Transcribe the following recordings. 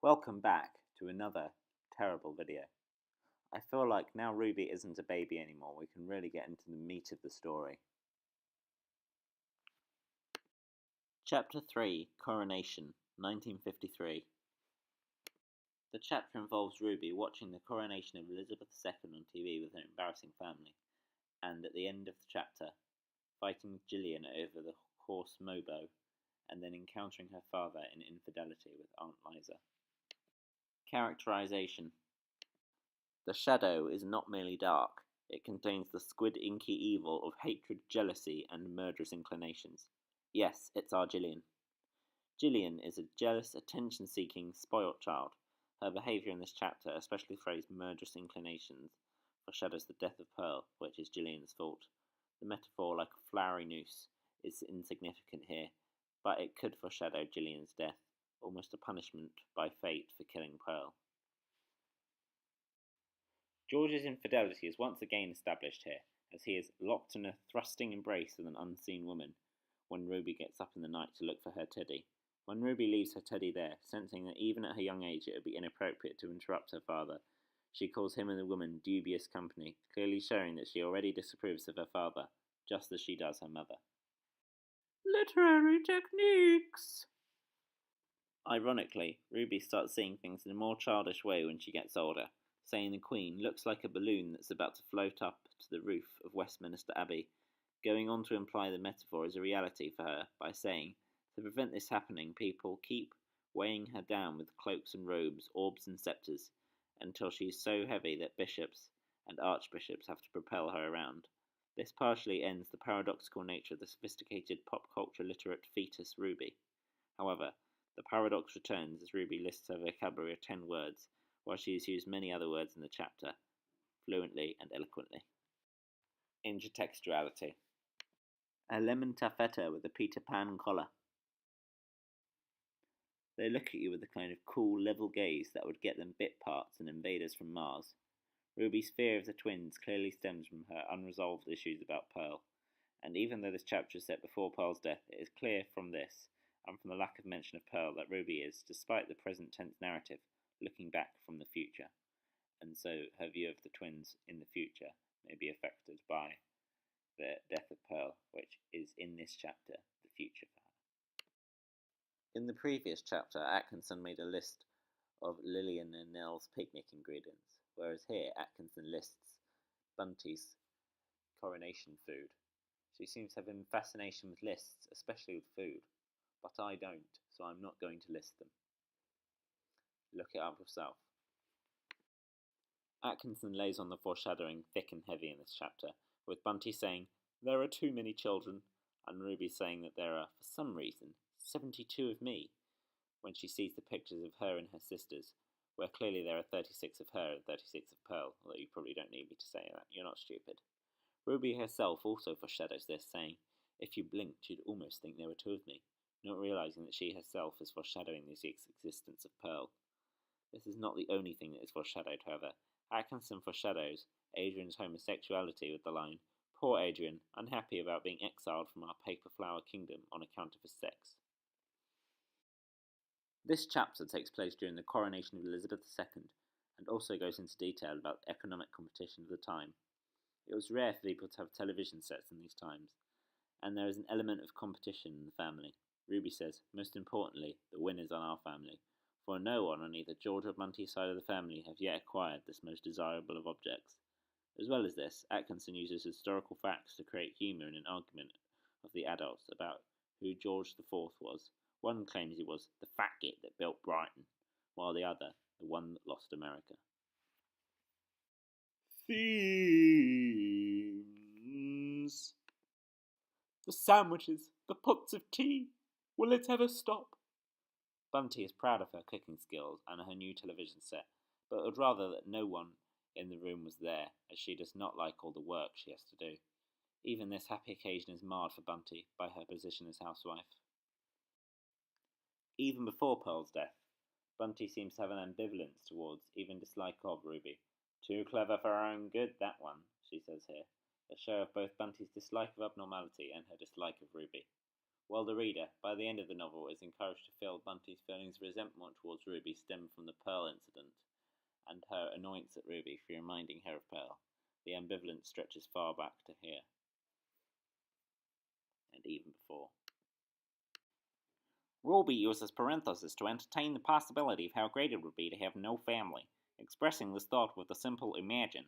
Welcome back to another terrible video. I feel like now Ruby isn't a baby anymore, we can really get into the meat of the story. Chapter 3, Coronation, 1953. The chapter involves Ruby watching the coronation of Elizabeth II on TV with her embarrassing family, and at the end of the chapter, fighting Gillian over the horse Mobo, and then encountering her father in infidelity with Aunt Liza. Characterization. The shadow is not merely dark, it contains the squid inky evil of hatred, jealousy, and murderous inclinations. Yes, it's our Gillian. Gillian is a jealous, attention-seeking, spoilt child. Her behaviour in this chapter, especially the phrase murderous inclinations, foreshadows the death of Pearl, which is Gillian's fault. The metaphor, like a flowery noose, is insignificant here, but it could foreshadow Gillian's death, almost a punishment by fate for killing Pearl. George's infidelity is once again established here, as he is locked in a thrusting embrace with an unseen woman when Ruby gets up in the night to look for her teddy. When Ruby leaves her teddy there, sensing that even at her young age it would be inappropriate to interrupt her father, she calls him and the woman dubious company, clearly showing that she already disapproves of her father, just as she does her mother. Literary techniques! Ironically, Ruby starts seeing things in a more childish way when she gets older, saying the Queen looks like a balloon that's about to float up to the roof of Westminster Abbey, going on to imply the metaphor is a reality for her by saying, to prevent this happening, people keep weighing her down with cloaks and robes, orbs and sceptres, until she is so heavy that bishops and archbishops have to propel her around. This partially ends the paradoxical nature of the sophisticated pop culture literate fetus Ruby. However, the paradox returns as Ruby lists her vocabulary of 10 words, while she has used many other words in the chapter, fluently and eloquently. Intertextuality. A lemon taffeta with a Peter Pan collar. They look at you with the kind of cool, level gaze that would get them bit parts and invaders from Mars. Ruby's fear of the twins clearly stems from her unresolved issues about Pearl, and even though this chapter is set before Pearl's death, it is clear from this, and from the lack of mention of Pearl, that Ruby is, despite the present tense narrative, looking back from the future, and so her view of the twins in the future may be affected by the death of Pearl, which is in this chapter the future for her. In the previous chapter, Atkinson made a list of Lillian and Nell's picnic ingredients, whereas here Atkinson lists Bunty's coronation food. She seems to have a fascination with lists, especially with food, but I don't, so I'm not going to list them. Look it up yourself. Atkinson lays on the foreshadowing thick and heavy in this chapter, with Bunty saying, "There are too many children," and Ruby saying that there are, for some reason, 72 of me, when she sees the pictures of her and her sisters, where clearly there are 36 of her and 36 of Pearl, although you probably don't need me to say that, you're not stupid. Ruby herself also foreshadows this, saying, "If you blinked, you'd almost think there were 2 of me," not realising that she herself is foreshadowing the existence of Pearl. This is not the only thing that is foreshadowed, however. Atkinson foreshadows Adrian's homosexuality with the line, "Poor Adrian, unhappy about being exiled from our paper flower kingdom on account of his sex." This chapter takes place during the coronation of Elizabeth II, and also goes into detail about the economic competition of the time. It was rare for people to have television sets in these times, and there is an element of competition in the family. Ruby says, most importantly, the win is on our family, for no one on either George or Bunty's side of the family have yet acquired this most desirable of objects. As well as this, Atkinson uses historical facts to create humour in an argument of the adults about who George IV was. One claims he was the fat git that built Brighton, while the other, the one that lost America. Themes. The sandwiches, the pots of tea. Will it ever stop? Bunty is proud of her cooking skills and her new television set, but would rather that no one in the room was there, as she does not like all the work she has to do. Even this happy occasion is marred for Bunty by her position as housewife. Even before Pearl's death, Bunty seems to have an ambivalence towards, even dislike of, Ruby. "Too clever for her own good, that one," she says here, a show of both Bunty's dislike of abnormality and her dislike of Ruby. while the reader, by the end of the novel, is encouraged to feel Bunty's feelings of resentment towards Ruby stem from the Pearl incident, and her annoyance at Ruby for reminding her of Pearl. The ambivalence stretches far back to here, and even before. Ruby uses parentheses to entertain the possibility of how great it would be to have no family, expressing this thought with the simple imagine,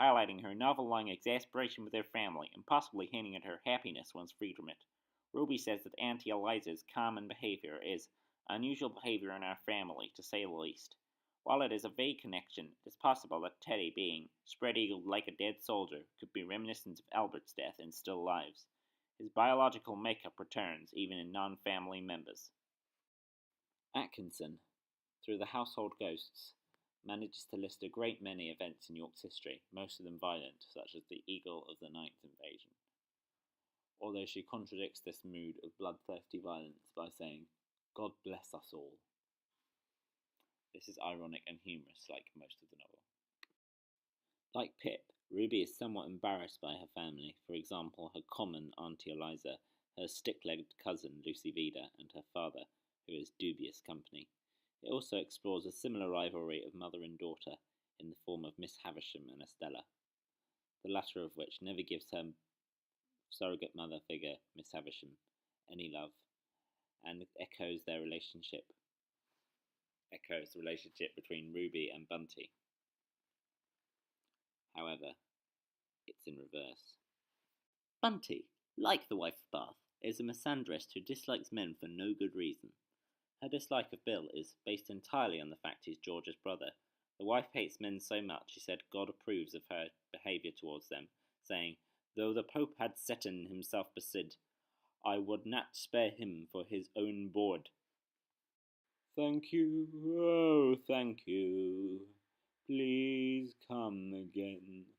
highlighting her novel-long exasperation with her family and possibly hinting at her happiness once freed from it. Ruby says that Auntie Eliza's common behavior is unusual behavior in our family, to say the least. While it is a vague connection, it is possible that Teddy, being spread-eagled like a dead soldier, could be reminiscent of Albert's death in Still Lives. His biological makeup returns even in non-family members. Atkinson, through the Household Ghosts, manages to list a great many events in York's history, most of them violent, such as the Eagle of the Ninth invasion. Although she contradicts this mood of bloodthirsty violence by saying, "God bless us all." This is ironic and humorous, like most of the novel. Like Pip, Ruby is somewhat embarrassed by her family, for example, her common Auntie Eliza, her stick-legged cousin Lucy Vida, and her father, who is dubious company. It also explores a similar rivalry of mother and daughter in the form of Miss Havisham and Estella, the latter of which never gives her surrogate mother figure, Miss Havisham, any love, and echoes the relationship between Ruby and Bunty. However, it's in reverse. Bunty, like the wife of Bath, is a misandrist who dislikes men for no good reason. Her dislike of Bill is based entirely on the fact he's George's brother. The wife hates men so much, she said God approves of her behaviour towards them, saying, "Though the Pope had Satan himself besid, I would not spare him for his own board." Thank you, oh, thank you. Please come again.